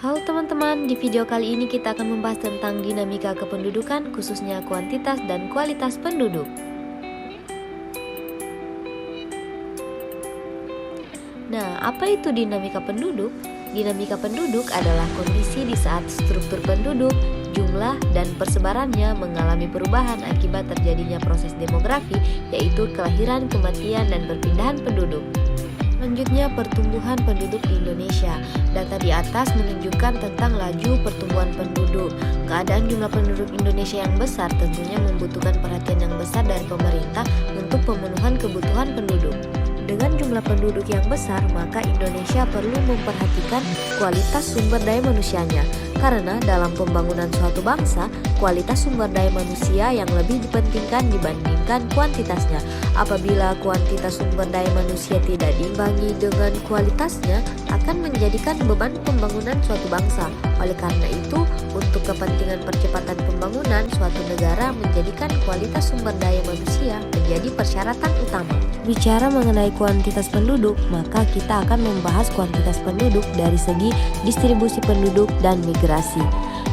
Halo teman-teman, di video kali ini kita akan membahas tentang dinamika kependudukan, khususnya kuantitas dan kualitas penduduk. Nah, apa itu dinamika penduduk? Dinamika penduduk adalah kondisi di saat struktur penduduk, jumlah, dan persebarannya mengalami perubahan akibat terjadinya proses demografi, yaitu kelahiran, kematian, dan perpindahan penduduk. Selanjutnya, pertumbuhan penduduk di Indonesia. Data di atas menunjukkan tentang laju pertumbuhan penduduk. Keadaan jumlah penduduk Indonesia yang besar tentunya membutuhkan perhatian yang besar dari pemerintah untuk pemenuhan kebutuhan penduduk. Dengan jumlah penduduk yang besar, maka Indonesia perlu memperhatikan kualitas sumber daya manusianya. Karena dalam pembangunan suatu bangsa, kualitas sumber daya manusia yang lebih dipentingkan dibandingkan kuantitasnya. Apabila kuantitas sumber daya manusia tidak diimbangi dengan kualitasnya, akan menjadikan beban pembangunan suatu bangsa. Oleh karena itu, untuk kepentingan percepatan pembangunan suatu negara, menjadikan kualitas sumber daya manusia menjadi persyaratan utama. Bicara mengenai kuantitas penduduk, maka kita akan membahas kuantitas penduduk dari segi distribusi penduduk dan migrasi.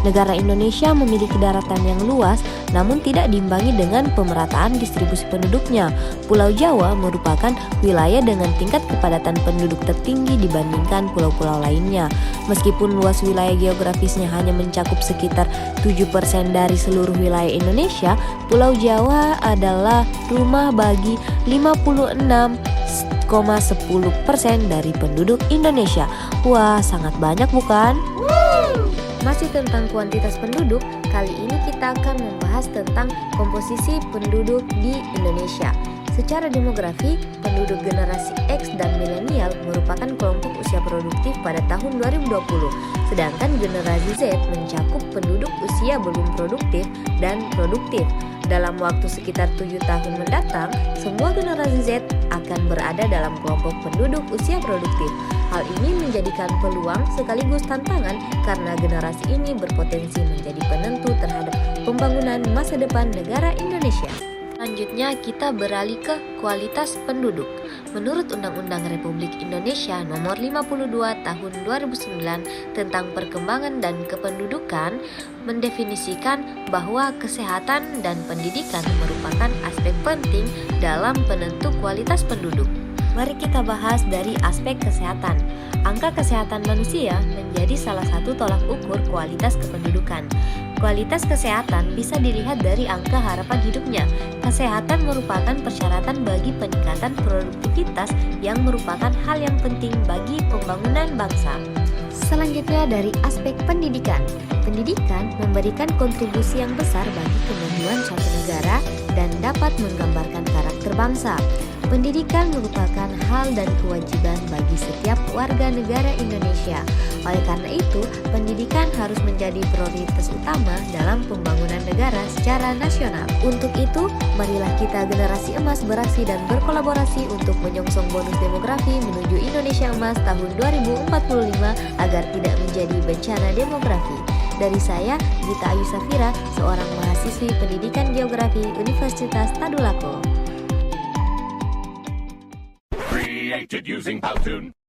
Negara Indonesia memiliki daratan yang luas, namun tidak diimbangi dengan pemerataan distribusi penduduknya. Pulau Jawa merupakan wilayah dengan tingkat kepadatan penduduk tertinggi dibandingkan pulau-pulau lainnya. Meskipun luas wilayah geografisnya hanya mencakup sekitar 7% dari seluruh wilayah Indonesia, Pulau Jawa adalah rumah bagi 56,10% dari penduduk Indonesia. Wah, sangat banyak bukan? Masih tentang kuantitas penduduk, kali ini kita akan membahas tentang komposisi penduduk di Indonesia. Secara demografi, penduduk generasi X dan milenial merupakan kelompok usia produktif pada tahun 2020, sedangkan generasi Z mencakup penduduk usia belum produktif dan produktif. Dalam waktu sekitar 7 tahun mendatang, semua generasi Z akan berada dalam kelompok penduduk usia produktif. Hal ini menjadikan peluang sekaligus tantangan karena generasi ini berpotensi menjadi penentu terhadap pembangunan masa depan negara Indonesia. Selanjutnya kita beralih ke kualitas penduduk. Menurut Undang-Undang Republik Indonesia Nomor 52 Tahun 2009 tentang Perkembangan dan Kependudukan mendefinisikan bahwa kesehatan dan pendidikan merupakan aspek penting dalam penentu kualitas penduduk. Mari kita bahas dari aspek kesehatan. Angka kesehatan manusia menjadi salah satu tolak ukur kualitas kependudukan. Kualitas kesehatan bisa dilihat dari angka harapan hidupnya. Kesehatan merupakan persyaratan bagi peningkatan produktivitas yang merupakan hal yang penting bagi pembangunan bangsa. Selanjutnya dari aspek pendidikan. Pendidikan memberikan kontribusi yang besar bagi kemajuan suatu negara dan dapat menggambarkan karakter bangsa. Pendidikan merupakan hal dan kewajiban bagi setiap warga negara Indonesia. Oleh karena itu, pendidikan harus menjadi prioritas utama dalam pembangunan negara secara nasional. Untuk itu, marilah kita generasi emas beraksi dan berkolaborasi untuk menyongsong bonus demografi menuju Indonesia Emas tahun 2045 agar tidak menjadi bencana demografi. Dari saya, Gita Ayu Safira, seorang mahasiswi pendidikan geografi Universitas Tadulako. Created using Powtoon.